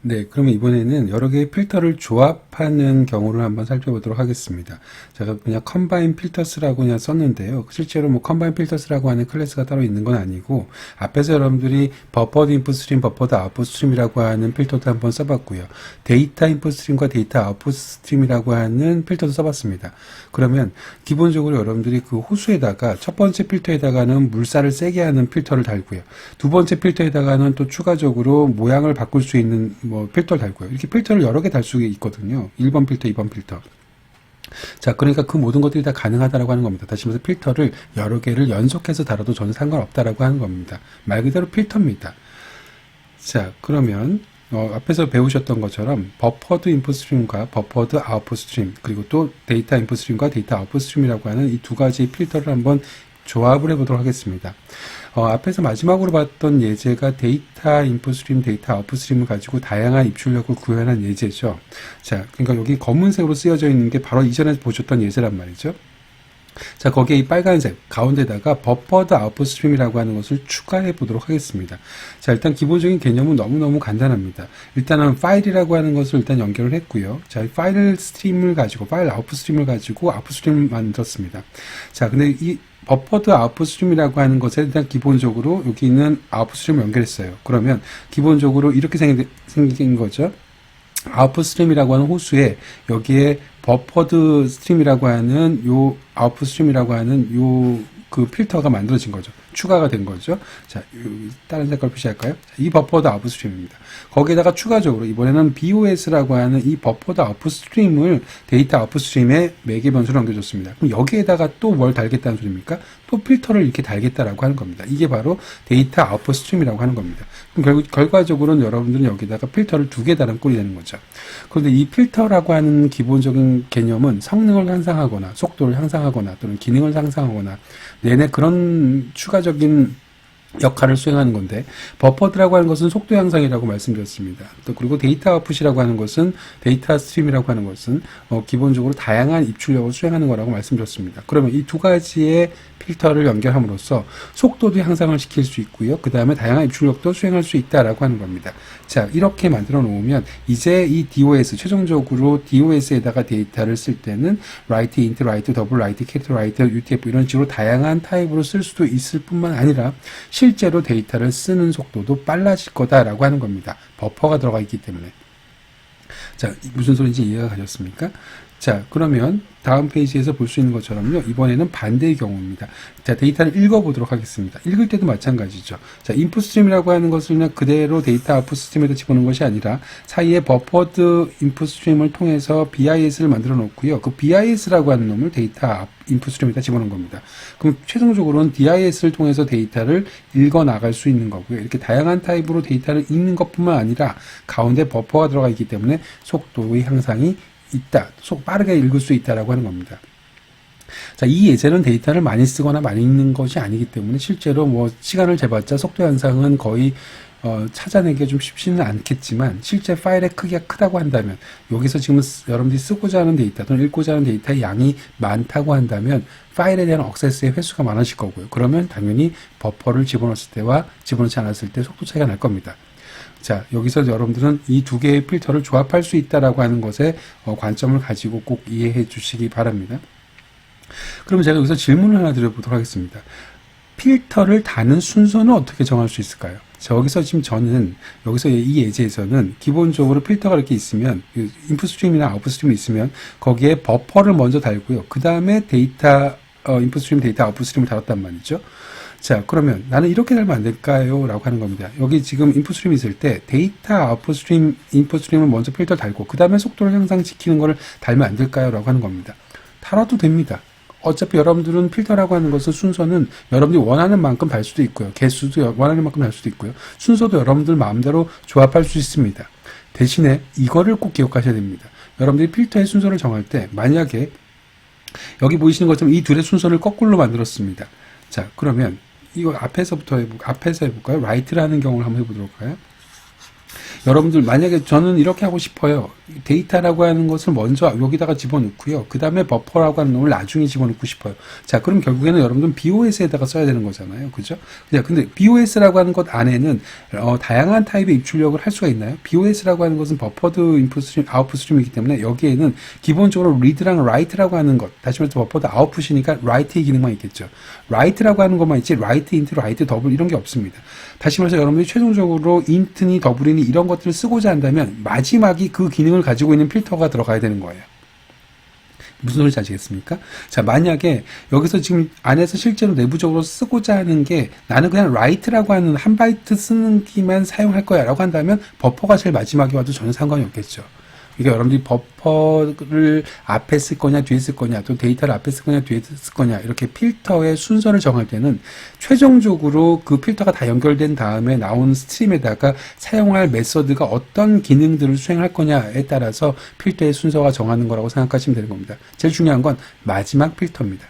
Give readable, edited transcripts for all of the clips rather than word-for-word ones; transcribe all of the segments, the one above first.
네, 그러면 이번에는 여러 개의 필터를 조합하는 경우를 한번 살펴보도록 하겠습니다. 제가 그냥 컴바인 필터스라고 그냥 썼는데요. 실제로 뭐 컴바인 필터스라고 하는 클래스가 따로 있는 건 아니고, 앞에서 여러분들이 버퍼드 인풋 스트림, 버퍼드 아웃풋 스트림이라고 하는 필터도 한번 써봤고요. 데이터 인풋 스트림과 데이터 아웃풋 스트림이라고 하는 필터도 써봤습니다. 그러면 기본적으로 여러분들이 그 호수에다가 첫 번째 필터에다가는 물살을 세게 하는 필터를 달고요. 두 번째 필터에다가는 또 추가적으로 모양을 바꿀 수 있는 뭐 필터를 달고요. 이렇게 필터를 여러 개 달 수 있거든요. 1번 필터, 2번 필터. 자, 그러니까 그 모든 것들이 다 가능하다라고 하는 겁니다. 다시 말해서 필터를 여러 개를 연속해서 달아도 전혀 상관없다라고 하는 겁니다. 말 그대로 필터입니다. 자, 그러면 앞에서 배우셨던 것처럼 버퍼드 인풋 스트림과 버퍼드 아웃풋 스트림, 그리고 또 데이터 인풋 스트림과 데이터 아웃풋 스트림이라고 하는 이 두 가지 필터를 한번 조합을 해보도록 하겠습니다. 앞에서 마지막으로 봤던 예제가 데이터 인풋 스트림, 데이터 아웃풋 스트림을 가지고 다양한 입출력을 구현한 예제죠. 자, 그러니까 여기 검은색으로 쓰여져 있는 게 바로 이전에 보셨던 예제란 말이죠. 자, 거기에 이 빨간색 가운데다가 버퍼드 아웃풋 스트림이라고 하는 것을 추가해 보도록 하겠습니다. 자, 일단 기본적인 개념은 너무너무 간단합니다. 일단은 파일이라고 하는 것을 일단 연결을 했고요. 자, 이 파일 스트림을 가지고, 파일 아웃풋 스트림을 가지고 아웃풋 스트림을 만들었습니다. 자, 근데 이 버퍼드 아웃풋 스트림이라고 하는 것에 일단 기본적으로 여기 있는 아웃풋 스트림을 연결했어요. 그러면 기본적으로 이렇게 생긴 거죠. 아웃풋 스트림이라고 하는 호수에 여기에 버퍼드 스트림이라고 하는 요 아웃풋 스트림이라고 하는 요 그 필터가 만들어진 거죠. 추가가 된 거죠. 자, 다른 색깔 표시할까요? 이 버퍼드 아웃풋 스트림입니다. 거기에다가 추가적으로 이번에는 BOS라고 하는 이 버퍼드 아웃풋 스트림을 데이터 아웃풋 스트림에 매개 변수로 남겨줬습니다. 그럼 여기에다가 또 뭘 달겠다는 소리입니까? 또 필터를 이렇게 달겠다라고 하는 겁니다. 이게 바로 데이터 아웃풋 스트림이라고 하는 겁니다. 그럼 결과적으로는 여러분들은 여기다가 필터를 두 개 달은 꼴이 되는 거죠. 그런데 이 필터라고 하는 기본적인 개념은 성능을 향상하거나 속도를 향상하거나 또는 기능을 향상하거나 내내 그런 추가적인 역할을 수행하는 건데, 버퍼드라고 하는 것은 속도 향상이라고 말씀드렸습니다. 또 그리고 데이터 아웃풋이라고 하는 것은, 데이터 스트림이라고 하는 것은 기본적으로 다양한 입출력을 수행하는 거라고 말씀드렸습니다. 그러면 이 두 가지의 필터를 연결함으로써 속도도 향상을 시킬 수 있고요. 그 다음에 다양한 입출력도 수행할 수 있다라고 하는 겁니다. 자, 이렇게 만들어 놓으면 이제 이 DOS, 최종적으로 DOS에다가 데이터를 쓸 때는 write, int, write, double write, character write, UTF 이런 식으로 다양한 타입으로 쓸 수도 있을 뿐만 아니라 실제로 데이터를 쓰는 속도도 빨라질 거다라고 하는 겁니다. 버퍼가 들어가 있기 때문에. 자, 무슨 소리인지 이해가 가셨습니까? 자, 그러면 다음 페이지에서 볼 수 있는 것처럼요, 이번에는 반대의 경우입니다. 자, 데이터를 읽어보도록 하겠습니다. 읽을 때도 마찬가지죠. 자, 인풋 스트림이라고 하는 것을 그냥 그대로 데이터 아웃풋 스트림에다 집어넣은 것이 아니라 사이에 버퍼드 인풋 스트림을 통해서 BIS를 만들어 놓고요. 그 BIS라고 하는 놈을 데이터 인풋 스트림에다 집어넣은 겁니다. 그럼 최종적으로는 DIS를 통해서 데이터를 읽어 나갈 수 있는 거고요. 이렇게 다양한 타입으로 데이터를 읽는 것뿐만 아니라 가운데 버퍼가 들어가 있기 때문에 속도의 향상이 있다. 빠르게 읽을 수 있다라고 하는 겁니다. 자, 이 예제는 데이터를 많이 쓰거나 많이 읽는 것이 아니기 때문에 실제로 뭐 시간을 재봤자 속도 향상은 거의 찾아내기가 좀 쉽지는 않겠지만, 실제 파일의 크기가 크다고 한다면, 여기서 지금 여러분들이 쓰고자 하는 데이터 또는 읽고자 하는 데이터의 양이 많다고 한다면 파일에 대한 액세스의 횟수가 많아질 거고요. 그러면 당연히 버퍼를 집어넣었을 때와 집어넣지 않았을 때 속도 차이가 날 겁니다. 자, 여기서 여러분들은 이 두 개의 필터를 조합할 수 있다라고 하는 것에 관점을 가지고 꼭 이해해 주시기 바랍니다. 그러면 제가 여기서 질문을 하나 드려보도록 하겠습니다. 필터를 다는 순서는 어떻게 정할 수 있을까요? 자, 여기서 지금 저는 여기서 이 예제에서는 기본적으로 필터가 이렇게 있으면, 인풋 스트림이나 아웃풋 스트림이 있으면 거기에 버퍼를 먼저 달고요. 그 다음에 데이터 인풋 스트림, 데이터 아웃풋 스트림을 달았단 말이죠. 자, 그러면 나는 이렇게 달면 안 될까요? 라고 하는 겁니다. 여기 지금 인풋 스트림이 있을 때 데이터 아웃풋 스트림, 인풋 스트림을 먼저 필터 달고 그 다음에 속도를 향상시키는 거를 달면 안 될까요? 라고 하는 겁니다. 달아도 됩니다. 어차피 여러분들은 필터라고 하는 것은 순서는 여러분들이 원하는 만큼 달 수도 있고요. 개수도 원하는 만큼 달 수도 있고요. 순서도 여러분들 마음대로 조합할 수 있습니다. 대신에 이거를 꼭 기억하셔야 됩니다. 여러분들이 필터의 순서를 정할 때 만약에 여기 보이시는 것처럼 이 둘의 순서를 거꾸로 만들었습니다. 자, 그러면 이거 앞에서 해볼까요? write라는 경우를 한번 해보도록 할까요? 여러분들 만약에 저는 이렇게 하고 싶어요. 데이터라고 하는 것을 먼저 여기다가 집어넣고요. 그 다음에 버퍼라고 하는 놈을 나중에 집어넣고 싶어요. 자, 그럼 결국에는 여러분들은 BOS에다가 써야 되는 거잖아요. 그죠? 근데 BOS라고 하는 것 안에는 다양한 타입의 입출력을 할 수가 있나요? BOS라고 하는 것은 버퍼드 인풋 스트림, 아웃풋 스트림이기 때문에 여기에는 기본적으로 read랑 write라고 하는 것, 다시 말해서 버퍼드 아웃풋이니까 write의 기능만 있겠죠. write라고 하는 것만 있지 write int, write double 이런 게 없습니다. 다시 말해서 여러분들이 최종적으로 int니 double니 이런 것들을 쓰고자 한다면 마지막이 그 기능을 가지고 있는 필터가 들어가야 되는 거예요. 무슨 소리인지 아시겠습니까? 자, 만약에 여기서 지금 안에서 실제로 내부적으로 쓰고자 하는 게 나는 그냥 write라고 하는 한 바이트 쓰는 기만 사용할 거야 라고 한다면 버퍼가 제일 마지막에 와도 전혀 상관이 없겠죠. 그러니까 여러분들이 버퍼를 앞에 쓸 거냐 뒤에 쓸 거냐 또 데이터를 앞에 쓸 거냐 뒤에 쓸 거냐 이렇게 필터의 순서를 정할 때는 최종적으로 그 필터가 다 연결된 다음에 나온 스트림에다가 사용할 메서드가 어떤 기능들을 수행할 거냐에 따라서 필터의 순서가 정하는 거라고 생각하시면 되는 겁니다. 제일 중요한 건 마지막 필터입니다.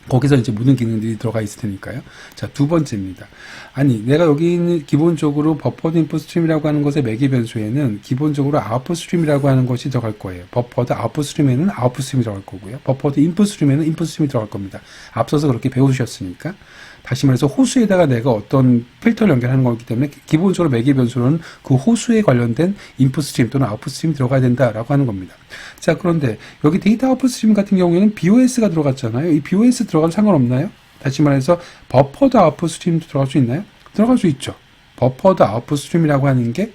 거기서 이제 모든 기능들이 들어가 있을 테니까요. 자, 두 번째입니다. 아니, 내가 여기 있는 기본적으로 버퍼드 인풋 스트림이라고 하는 것의 매개 변수에는 기본적으로 아웃풋 스트림이라고 하는 것이 들어갈 거예요. 버퍼드 아웃풋 스트림에는 아웃풋 스트림이 들어갈 거고요. 버퍼드 인풋 스트림에는 인풋 스트림이 들어갈 겁니다. 앞서서 그렇게 배우셨으니까. 다시 말해서 호수에다가 내가 어떤 필터를 연결하는 거기 때문에 기본적으로 매개 변수로는 그 호수에 관련된 인풋 스트림 또는 아웃풋 스트림이 들어가야 된다라고 하는 겁니다. 자, 그런데 여기 데이터 아웃풋 스트림 같은 경우에는 BOS가 들어갔잖아요. 이 BOS 들어가도 상관없나요? 다시 말해서 버퍼드 아웃풋 스트림도 들어갈 수 있나요? 들어갈 수 있죠. 버퍼드 아웃풋 스트림이라고 하는 게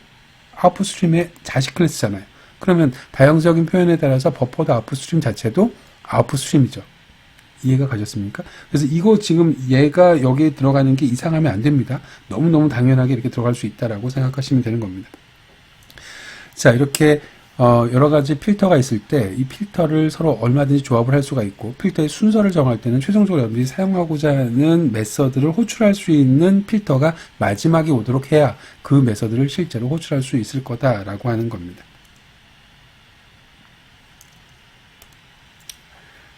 아웃풋 스트림의 자식 클래스잖아요. 그러면 다형적인 표현에 따라서 버퍼드 아웃풋 스트림 자체도 아웃풋 스트림이죠. 이해가 가셨습니까? 그래서 이거 지금 얘가 여기에 들어가는 게 이상하면 안 됩니다. 너무너무 당연하게 이렇게 들어갈 수 있다라고 생각하시면 되는 겁니다. 자, 이렇게 여러 가지 필터가 있을 때 이 필터를 서로 얼마든지 조합을 할 수가 있고 필터의 순서를 정할 때는 최종적으로 여러분들이 사용하고자 하는 메서드를 호출할 수 있는 필터가 마지막에 오도록 해야 그 메서드를 실제로 호출할 수 있을 거다라고 하는 겁니다.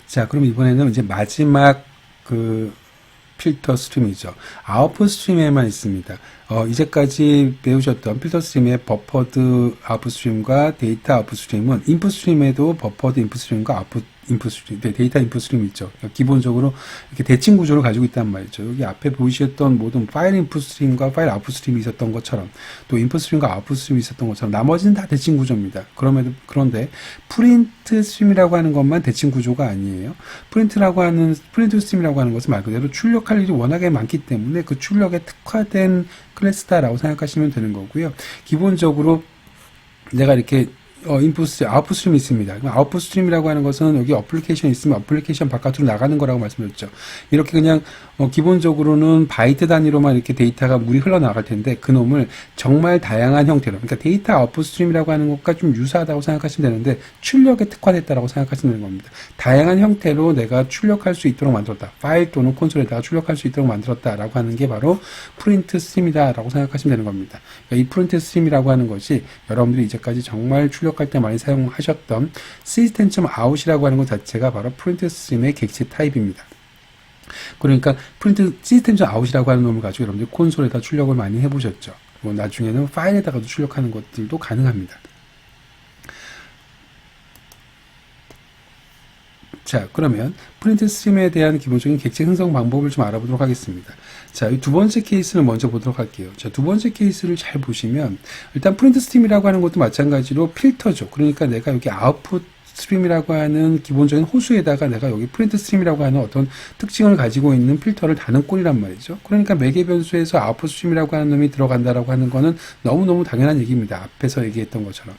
자, 그럼 이번에는 이제 마지막 그 필터 스트림이죠. 아웃풋 스트림에만 있습니다. 이제까지 배우셨던 필터 스트림의 버퍼드 아웃풋 스트림과 데이터 아웃풋 스트림은 인풋 스트림에도 버퍼드 인풋 스트림과 아웃풋 인풋 스트림, 데이터 인풋 스트림이 있죠. 기본적으로 이렇게 대칭 구조를 가지고 있단 말이죠. 여기 앞에 보이셨던 모든 파일 인풋 스트림과 파일 아웃풋 스트림이 있었던 것처럼 또 인풋 스트림과 아웃풋 스트림이 있었던 것처럼 나머지는 다 대칭 구조입니다. 그런데 프린트 스트림이라고 하는 것만 대칭 구조가 아니에요. 프린트 스트림이라고 하는 것은 말 그대로 출력할 일이 워낙에 많기 때문에 그 출력에 특화된 클래스다라고 생각하시면 되는 거고요. 기본적으로 내가 이렇게 인풋 스트림, 아웃풋 스트림이 있습니다. 아웃풋 스트림이라고 하는 것은 여기 어플리케이션이 있으면 어플리케이션 바깥으로 나가는 거라고 말씀드렸죠. 이렇게 그냥 기본적으로는 바이트 단위로만 이렇게 데이터가 물이 흘러나갈 텐데 그 놈을 정말 다양한 형태로, 그러니까 데이터 아웃풋 스트림이라고 하는 것과 좀 유사하다고 생각하시면 되는데 출력에 특화됐다라고 생각하시면 되는 겁니다. 다양한 형태로 내가 출력할 수 있도록 만들었다. 파일 또는 콘솔에다가 출력할 수 있도록 만들었다라고 하는 게 바로 프린트 스트림이다라고 생각하시면 되는 겁니다. 그러니까 이 프린트 스트림이라고 하는 것이 여러분들이 이제까지 정말 출력할 때 많이 사용하셨던 시스템.out이라고 하는 것 자체가 바로 프린트 스트림의 객체 타입입니다. 그러니까 프린트 시스템.out이라고 하는 놈을 가지고 여러분들이 콘솔에다 출력을 많이 해보셨죠. 뭐 나중에는 파일에다가도 출력하는 것들도 가능합니다. 자, 그러면 프린트 스트림에 대한 기본적인 객체 형성 방법을 좀 알아보도록 하겠습니다. 자, 이 두 번째 케이스를 먼저 보도록 할게요. 자, 두 번째 케이스를 잘 보시면 일단 프린트 스트림이라고 하는 것도 마찬가지로 필터죠. 그러니까 내가 여기 아웃풋 스트림이라고 하는 기본적인 호수에다가 내가 여기 프린트 스트림이라고 하는 어떤 특징을 가지고 있는 필터를 다는 꼴이란 말이죠. 그러니까 매개 변수에서 아웃풋 스트림이라고 하는 놈이 들어간다라고 하는 거는 너무너무 당연한 얘기입니다. 앞에서 얘기했던 것처럼.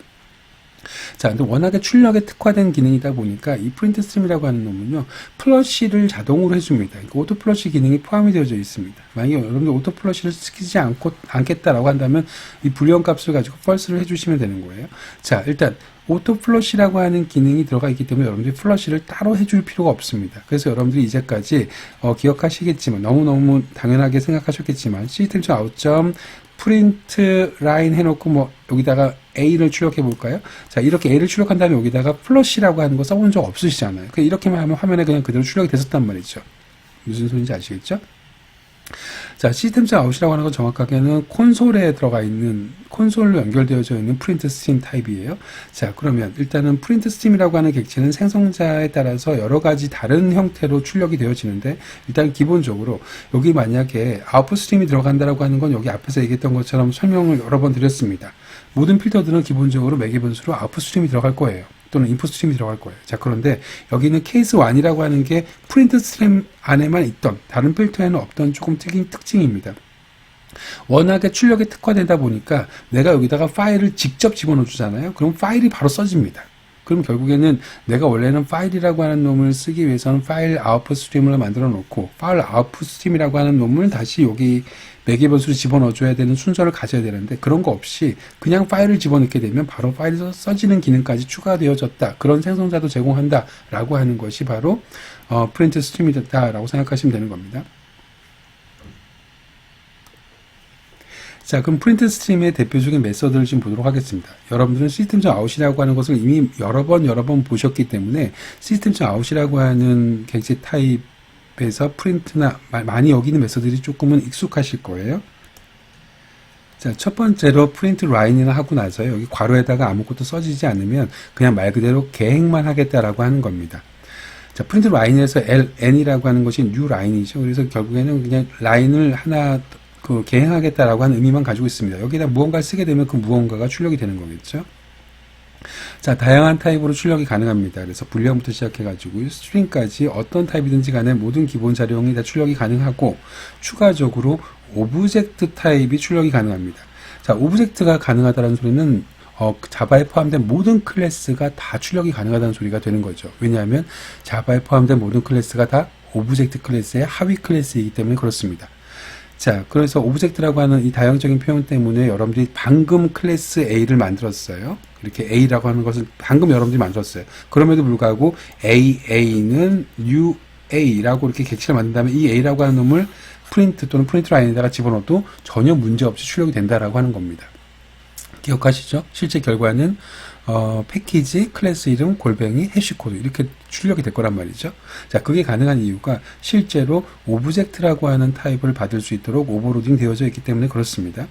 자, 근데 워낙에 출력에 특화된 기능이다 보니까 이 프린트 스트림이라고 하는 놈은요, 플러시를 자동으로 해줍니다. 그러니까 오토 플러시 기능이 포함이 되어져 있습니다. 만약에 여러분들 오토 플러시를 시키지 않겠다라고 한다면 이 불리언 값을 가지고 false를 해주시면 되는 거예요. 자, 일단 오토 플러시라고 하는 기능이 들어가 있기 때문에 여러분들이 플러시를 따로 해줄 필요가 없습니다. 그래서 여러분들이 이제까지 기억하시겠지만 너무너무 당연하게 생각하셨겠지만 시스템.out 프린트 라인 해놓고 뭐 여기다가 A를 출력해 볼까요? 자, 이렇게 A를 출력한 다음에 여기다가 플러시라고 하는 거 써본 적 없으시잖아요. 이렇게만 하면 화면에 그냥 그대로 출력이 됐었단 말이죠. 무슨 소리인지 아시겠죠? 자, 시스템즈 아웃이라고 하는 건 정확하게는 콘솔에 들어가 있는, 콘솔로 연결되어져 있는 프린트 스트림 타입이에요. 자, 그러면 일단은 프린트 스트림이라고 하는 객체는 생성자에 따라서 여러 가지 다른 형태로 출력이 되어지는데, 일단 기본적으로 여기 만약에 아웃풋 스트림이 들어간다라고 하는 건 여기 앞에서 얘기했던 것처럼 설명을 여러 번 드렸습니다. 모든 필터들은 기본적으로 매개 변수로 아웃풋 스트림이 들어갈 거예요. 또는 인풋 스트림이 들어갈 거예요. 자, 그런데 여기는 케이스 1이라고 하는 게 프린트 스트림 안에만 있던, 다른 필터에는 없던 조금 특징입니다. 워낙에 출력에 특화되다 보니까 내가 여기다가 파일을 직접 집어넣어 주잖아요. 그럼 파일이 바로 써집니다. 그럼 결국에는 내가 원래는 파일이라고 하는 놈을 쓰기 위해서는 파일 아웃풋 스트림을 만들어 놓고, 파일 아웃풋 스트림이라고 하는 놈을 다시 여기 매개 변수를 집어넣어 줘야 되는 순서를 가져야 되는데, 그런 거 없이 그냥 파일을 집어넣게 되면 바로 파일이 써지는 기능까지 추가되어졌다. 그런 생성자도 제공한다 라고 하는 것이 바로 프린트 스트림이다 라고 생각하시면 되는 겁니다. 자, 그럼 프린트 스트림의 대표적인 메서드를 좀 보도록 하겠습니다. 여러분들은 시스템 아웃이라고 하는 것을 이미 여러 번 보셨기 때문에 시스템 아웃이라고 하는 객체 타입에서 프린트나 많이 여기는 메서드들이 조금은 익숙하실 거예요. 자, 첫 번째로 프린트 라인을 하고 나서요, 여기 괄호에다가 아무것도 써지지 않으면 그냥 말 그대로 계획만 하겠다라고 하는 겁니다. 자, 프린트 라인에서 n이라고 하는 것이 new 라인이죠. 그래서 결국에는 그냥 라인을 하나 계행하겠다라고 하는 의미만 가지고 있습니다. 여기다 무언가를 쓰게 되면 그 무언가가 출력이 되는 거겠죠. 자, 다양한 타입으로 출력이 가능합니다. 그래서 불량부터 시작해가지고 스트링까지 어떤 타입이든지 간에 모든 기본 자료형이 다 출력이 가능하고, 추가적으로 오브젝트 타입이 출력이 가능합니다. 자, 오브젝트가 가능하다는 소리는 자바에 포함된 모든 클래스가 다 출력이 가능하다는 소리가 되는 거죠. 왜냐하면 자바에 포함된 모든 클래스가 다 오브젝트 클래스의 하위 클래스이기 때문에 그렇습니다. 자, 그래서 오브젝트라고 하는 이 다양적인 표현 때문에 여러분들이 방금 클래스 A를 만들었어요. 이렇게 A라고 하는 것을 방금 여러분들이 만들었어요. 그럼에도 불구하고 AA는 new A라고 이렇게 객체를 만든다면 이 A라고 하는 놈을 프린트 또는 프린트 라인에다가 집어넣어도 전혀 문제없이 출력이 된다라고 하는 겁니다. 기억하시죠? 실제 결과는 패키지, 클래스 이름, 골뱅이, 해시코드 이렇게 출력이 될 거란 말이죠. 자, 그게 가능한 이유가 실제로 오브젝트라고 하는 타입을 받을 수 있도록 오버로딩 되어져 있기 때문에 그렇습니다.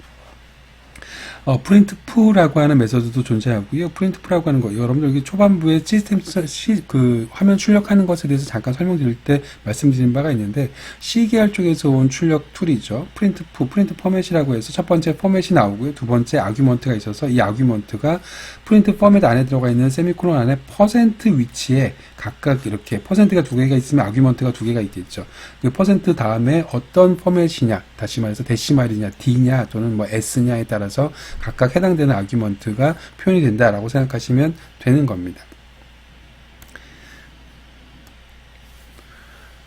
프린트프라고 하는 메서드도 존재하고요. 프린트프라고 하는 거, 여러분들 여기 초반부에 시스템 화면 출력하는 것에 대해서 잠깐 설명드릴 때 말씀드린 바가 있는데, C계열 쪽에서 온 출력 툴이죠. 프린트 포맷이라고 해서 첫 번째 포맷이 나오고요. 두 번째 아규먼트가 있어서 이 아규먼트가 프린트 포맷 안에 들어가 있는 세미콜론 안에 퍼센트 위치에 각각 이렇게 퍼센트가 두 개가 있으면 아규먼트가 두 개가 있겠죠. 그 퍼센트 다음에 어떤 포맷이냐, 다시 말해서 데시말이냐, D냐 또는 뭐 S냐에 따라서 각각 해당되는 아규먼트가 표현이 된다라고 생각하시면 되는 겁니다.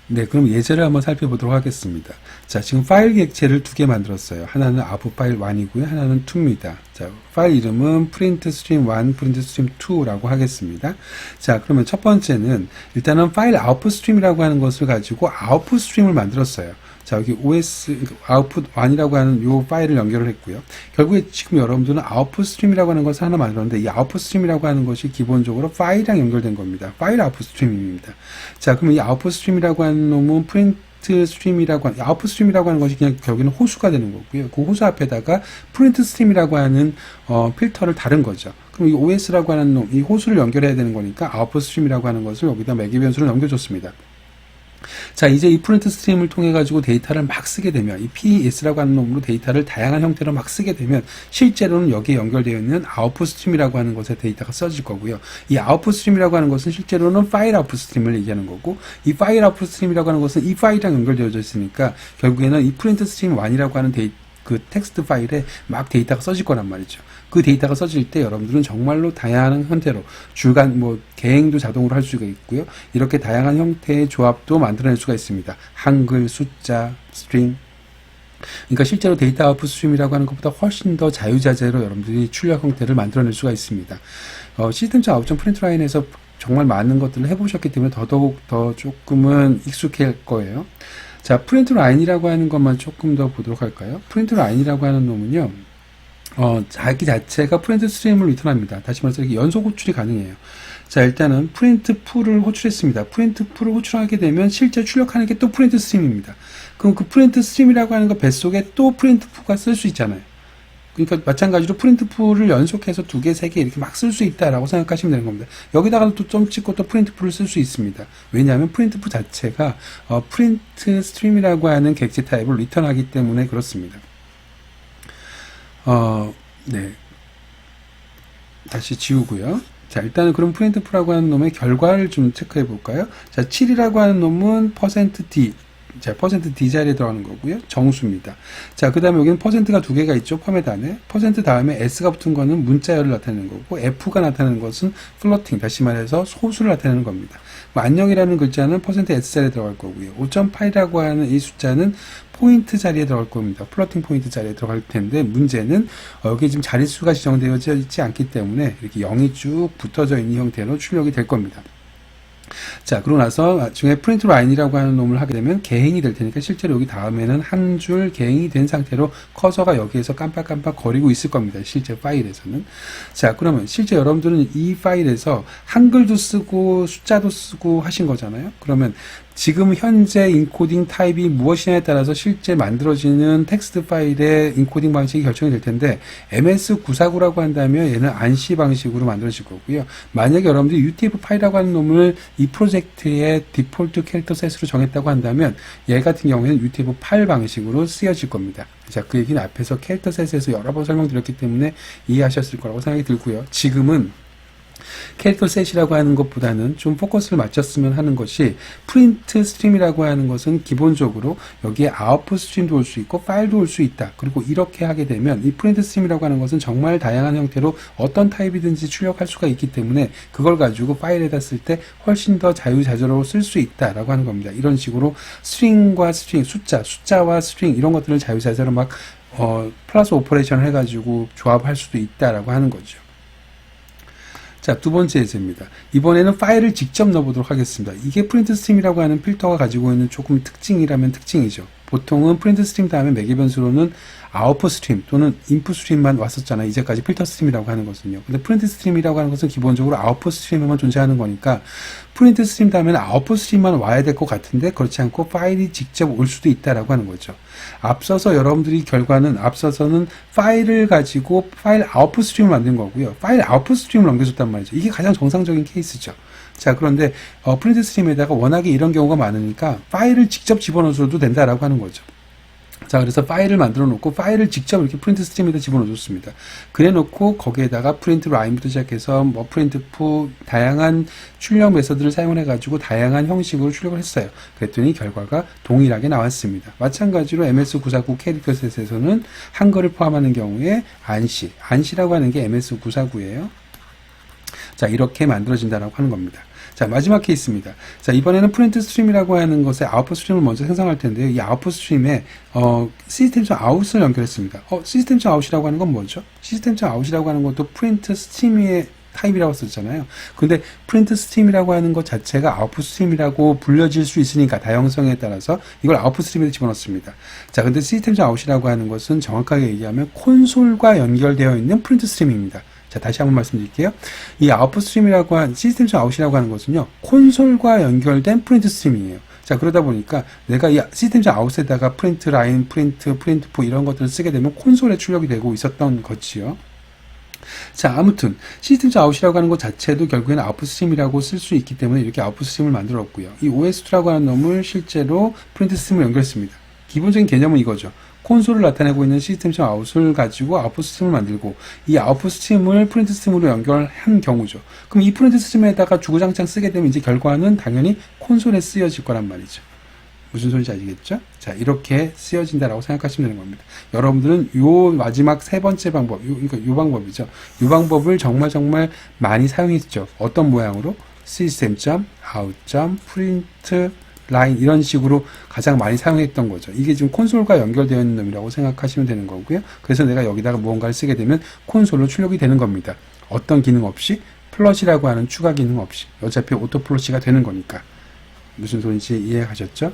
네, 그럼 예제를 한번 살펴보도록 하겠습니다. 자, 지금 파일 객체를 두 개 만들었어요. 하나는 output 파일 1이고요. 하나는 2입니다. 자, 파일 이름은 print stream 1, print stream 2라고 하겠습니다. 자, 그러면 첫 번째는 일단은 파일 output stream이라고 하는 것을 가지고 output stream을 만들었어요. 자, 여기 OS output 1이라고 하는 요 파일을 연결을 했고요. 결국에 지금 여러분들은 output stream이라고 하는 것을 하나 만들었는데, 이 output stream이라고 하는 것이 기본적으로 파일이랑 연결된 겁니다. 파일 output stream입니다. 자, 그러면 이 output stream이라고 하는 놈은 print 스트림이라고 하는, 아웃풋 스트림이라고 하는 것이 그냥 결국에는 호수가 되는 거고요. 그 호수 앞에다가 프린트 스트림이라고 하는 필터를 다른 거죠. 그럼 이 OS라고 하는 놈, 이 호수를 연결해야 되는 거니까 아웃풋 스트림이라고 하는 것을 여기다 매개 변수를 넘겨줬습니다. 자, 이제 이 프린트 스트림을 통해 가지고 데이터를 막 쓰게 되면, 이 PS라고 하는 놈으로 데이터를 다양한 형태로 막 쓰게 되면 실제로는 여기에 연결되어 있는 아웃풋 스트림이라고 하는 것에 데이터가 써질 거고요. 이 아웃풋 스트림이라고 하는 것은 실제로는 파일 아웃풋 스트림을 얘기하는 거고, 이 파일 아웃풋 스트림이라고 하는 것은 이 파일이랑 연결되어져 있으니까 결국에는 이 프린트 스트림 1이라고 하는 그 텍스트 파일에 막 데이터가 써질 거란 말이죠. 그 데이터가 써질 때 여러분들은 정말로 다양한 형태로 계행도 자동으로 할 수가 있고요. 이렇게 다양한 형태의 조합도 만들어낼 수가 있습니다. 한글, 숫자, 스트링. 그러니까 실제로 데이터 아웃풋 스트림이라고 하는 것보다 훨씬 더 자유자재로 여러분들이 출력 형태를 만들어낼 수가 있습니다. 시스템 아웃 프린트 라인에서 정말 많은 것들을 해보셨기 때문에 더더욱 더 조금은 익숙할 거예요. 자, 프린트 라인이라고 하는 것만 조금 더 보도록 할까요? 프린트 라인이라고 하는 놈은요, 자기 자체가 프린트 스트림을 리턴합니다. 다시 말해서 이렇게 연속 호출이 가능해요. 자, 일단은 프린트 풀을 호출했습니다. 프린트 풀을 호출하게 되면 실제 출력하는 게 또 프린트 스트림입니다. 그럼 그 프린트 스트림이라고 하는 거 뱃속에 또 프린트 풀가 쓸 수 있잖아요. 그러니까 마찬가지로 프린트 풀을 연속해서 2개, 3개 이렇게 막 쓸 수 있다라고 생각하시면 되는 겁니다. 여기다가 또 점 찍고 또 프린트 풀을 쓸 수 있습니다. 왜냐하면 프린트 풀 자체가 프린트 스트림이라고 하는 객체 타입을 리턴하기 때문에 그렇습니다. 네. 다시 지우고요. 자, 일단은 그럼 프린트풀라고 하는 놈의 결과를 좀 체크해 볼까요? 자, 7이라고 하는 놈은 %d. 자, %d 자리에 들어가는 거고요. 정수입니다. 자, 그 다음에 여기는 %가 2개가 있죠. 포맷 안에. % 다음에 s가 붙은 거는 문자열을 나타내는 거고, f가 나타내는 것은 플로팅, 다시 말해서 소수를 나타내는 겁니다. 안녕이라는 글자는 %s 자리에 들어갈 거고요. 5.8이라고 하는 이 숫자는 포인트 자리에 들어갈 겁니다. 플로팅 포인트 자리에 들어갈 텐데, 문제는 여기 지금 자릿수가 지정되어 있지 않기 때문에 이렇게 0이 쭉 붙어져 있는 형태로 출력이 될 겁니다. 자, 그러고 나서 나중에 프린트 라인이라고 하는 놈을 하게 되면 개행이 될 테니까 실제로 여기 다음에는 한 줄 개행이 된 상태로 커서가 여기에서 깜빡깜빡 거리고 있을 겁니다. 실제 파일에서는. 자, 그러면 실제 여러분들은 이 파일에서 한글도 쓰고 숫자도 쓰고 하신 거잖아요. 그러면 지금 현재 인코딩 타입이 무엇이냐에 따라서 실제 만들어지는 텍스트 파일의 인코딩 방식이 결정이 될 텐데, MS949라고 한다면 얘는 안시 방식으로 만들어질 거고요. 만약에 여러분들이 UTF 파일이라고 하는 놈을 이 프로젝트의 디폴트 캐릭터 셋으로 정했다고 한다면 얘 같은 경우에는 UTF-8 방식으로 쓰여질 겁니다. 자, 그 얘기는 앞에서 캐릭터 셋에서 여러 번 설명드렸기 때문에 이해하셨을 거라고 생각이 들고요. 지금은 캐릭터 셋이라고 하는 것보다는 좀 포커스를 맞췄으면 하는 것이, 프린트 스트림이라고 하는 것은 기본적으로 여기에 아웃풋 스트림도 올 수 있고 파일도 올 수 있다. 그리고 이렇게 하게 되면 이 프린트 스트림이라고 하는 것은 정말 다양한 형태로 어떤 타입이든지 출력할 수가 있기 때문에 그걸 가지고 파일에다 쓸 때 훨씬 더 자유자재로 쓸 수 있다라고 하는 겁니다. 이런 식으로 스트링과 스트링, 숫자와 스트링 이런 것들을 자유자재로 막 플러스 오퍼레이션을 해가지고 조합할 수도 있다라고 하는 거죠. 자, 두 번째 예제입니다. 이번에는 파일을 직접 넣어보도록 하겠습니다. 이게 프린트 스트림이라고 하는 필터가 가지고 있는 조금 특징이라면 특징이죠. 보통은 프린트 스트림 다음에 매개 변수로는 아웃풋 스트림 또는 인풋 스트림만 왔었잖아요. 이제까지 필터 스트림이라고 하는 것은요. 근데 프린트 스트림이라고 하는 것은 기본적으로 아웃풋 스트림에만 존재하는 거니까 프린트 스트림 다음에는 아웃풋 스트림만 와야 될 것 같은데 그렇지 않고 파일이 직접 올 수도 있다라고 하는 거죠. 앞서서는 파일을 가지고 파일 아웃풋 스트림을 만든 거고요. 파일 아웃풋 스트림을 넘겨줬단 말이죠. 이게 가장 정상적인 케이스죠. 자, 그런데 프린트 스트림에다가 워낙에 이런 경우가 많으니까 파일을 직접 집어넣어줘도 된다라고 하는 거죠. 자, 그래서 파일을 만들어 놓고 파일을 직접 이렇게 프린트 스트림에다 집어넣어 줬습니다. 그래 놓고 거기에다가 프린트 라인부터 시작해서 뭐 프린트 푸 다양한 출력 메서드를 사용해 가지고 다양한 형식으로 출력을 했어요. 그랬더니 결과가 동일하게 나왔습니다. 마찬가지로 MS949 캐릭터 셋에서는 한글을 포함하는 경우에 안시라고 하는 게 MS949예요. 자, 이렇게 만들어진다라고 하는 겁니다. 자, 마지막 케이스입니다. 자, 이번에는 프린트 스트림이라고 하는 것에 아웃풋 스트림을 먼저 생성할 텐데요. 이 아웃풋 스트림에 시스템.out을 연결했습니다. 시스템.out이라고 하는 건 뭐죠? 시스템.out이라고 하는 것도 프린트 스트림의 타입이라고 썼잖아요. 근데 프린트 스트림이라고 하는 것 자체가 아웃풋 스트림이라고 불려질 수 있으니까 다양성에 따라서 이걸 아웃풋 스트림에 집어넣습니다. 자, 근데 시스템.out이라고 하는 것은 정확하게 얘기하면 콘솔과 연결되어 있는 프린트 스트림입니다. 자, 다시 한번 말씀드릴게요. 이 아웃풋 스트림이라고 한 시스템.out이라고 하는 것은요, 콘솔과 연결된 프린트 스트림이에요. 자, 그러다 보니까 내가 이 시스템.out에다가 프린트 라인, 프린트 푸 이런 것들을 쓰게 되면 콘솔에 출력이 되고 있었던 거지요. 자, 아무튼 시스템.out이라고 하는 것 자체도 결국에는 아웃풋 스트림이라고 쓸 수 있기 때문에 이렇게 아웃풋 스트림을 만들었고요. 이 OS2라고 하는 놈을 실제로 프린트 스트림을 연결했습니다. 기본적인 개념은 이거죠. 콘솔을 나타내고 있는 시스템.out을 가지고 아웃풋 스트림을 만들고 이 아웃풋 스트림을 프린트 스트림으로 연결한 경우죠. 그럼 이 프린트 스트림에다가 주구장창 쓰게 되면 이제 결과는 당연히 콘솔에 쓰여질 거란 말이죠. 무슨 소리인지 아시겠죠? 자, 이렇게 쓰여진다라고 생각하시면 되는 겁니다. 여러분들은 요 마지막 세 번째 방법, 그러니까 요 방법이죠. 요 방법을 정말 많이 사용했죠. 어떤 모양으로? system.out.print 라인 이런 식으로 가장 많이 사용했던 거죠. 이게 지금 콘솔과 연결되어 있는 놈이라고 생각하시면 되는 거고요. 그래서 내가 여기다가 무언가를 쓰게 되면 콘솔로 출력이 되는 겁니다. 어떤 기능 없이, 플러시라고 하는 추가 기능 없이. 어차피 오토 플러시가 되는 거니까. 무슨 소리인지 이해하셨죠?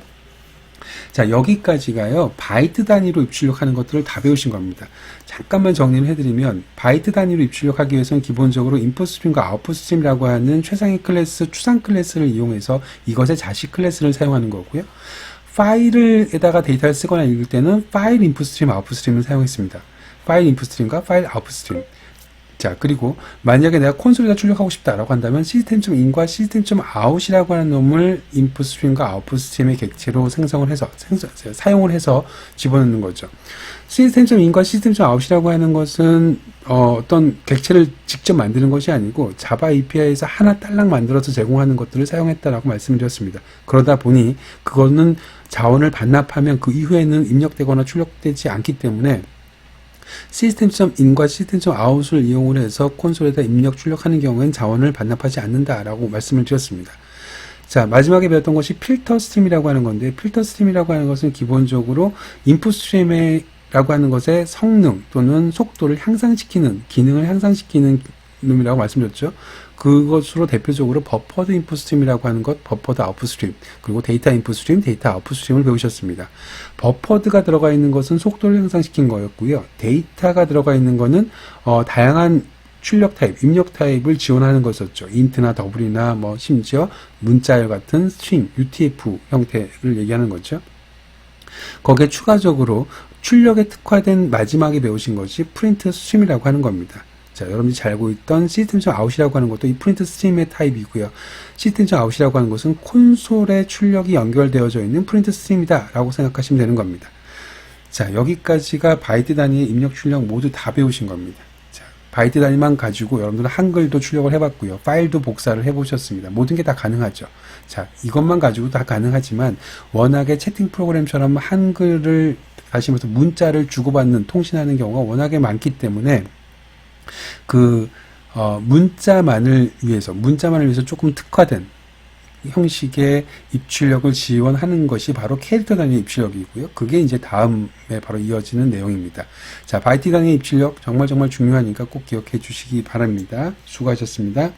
자, 여기까지가요, 바이트 단위로 입출력하는 것들을 다 배우신 겁니다. 잠깐만 정리를 해드리면, 바이트 단위로 입출력하기 위해서는 기본적으로 인풋 스트림과 아웃풋 스트림이라고 하는 최상위 클래스, 추상 클래스를 이용해서 이것의 자식 클래스를 사용하는 거고요. 파일에다가 데이터를 쓰거나 읽을 때는 파일 인풋 스트림, 아웃풋 스트림을 사용했습니다. 파일 인풋 스트림과 파일 아웃풋 스트림. 자, 그리고 만약에 내가 콘솔에다 출력하고 싶다라고 한다면 시스템.in과 시스템.out이라고 하는 놈을 인풋 스트림과 아웃풋 스트림의 객체로 사용을 해서 집어넣는 거죠. 시스템.in과 시스템.out이라고 하는 것은 어떤 객체를 직접 만드는 것이 아니고 자바 API에서 하나 딸랑 만들어서 제공하는 것들을 사용했다라고 말씀을 드렸습니다. 그러다 보니 그거는 자원을 반납하면 그 이후에는 입력되거나 출력되지 않기 때문에 시스템.in과 시스템.out을 이용을 해서 콘솔에다 입력 출력하는 경우엔 자원을 반납하지 않는다라고 말씀을 드렸습니다. 자, 마지막에 배웠던 것이 필터 스트림이라고 하는 건데, 필터 스트림이라고 하는 것은 기본적으로 인풋 스트림이라고 하는 것의 성능 또는 속도를 향상시키는, 기능을 향상시키는 놈이라고 말씀드렸죠. 그것으로 대표적으로 버퍼드 인풋 스트림이라고 하는 것, 버퍼드 아웃풋 스트림, 그리고 데이터 인풋 스트림, 데이터 아웃풋 스트림을 배우셨습니다. 버퍼드가 들어가 있는 것은 속도를 향상시킨 거였고요. 데이터가 들어가 있는 것은 다양한 출력 타입, 입력 타입을 지원하는 것이었죠. 인트나 더블이나 뭐 심지어 문자열 같은 스트링, UTF 형태를 얘기하는 거죠. 거기에 추가적으로 출력에 특화된 마지막에 배우신 것이 프린트 스트림이라고 하는 겁니다. 자, 여러분들이 잘 알고 있던 시스템.out이라고 하는 것도 이 프린트 스트림의 타입이고요. 시스템.out이라고 하는 것은 콘솔에 출력이 연결되어져 있는 프린트 스트림이다 라고 생각하시면 되는 겁니다. 자, 여기까지가 바이트 단위의 입력 출력 모두 다 배우신 겁니다. 자, 바이트 단위만 가지고 여러분들은 한글도 출력을 해봤고요. 파일도 복사를 해보셨습니다. 모든 게 다 가능하죠. 자, 이것만 가지고 다 가능하지만 워낙에 채팅 프로그램처럼 한글을 다시 말해서 문자를 주고받는 통신하는 경우가 워낙에 많기 때문에 문자만을 위해서 조금 특화된 형식의 입출력을 지원하는 것이 바로 캐릭터 단위 입출력이고요. 그게 이제 다음에 바로 이어지는 내용입니다. 자, 바이트 단위 입출력 정말 중요하니까 꼭 기억해 주시기 바랍니다. 수고하셨습니다.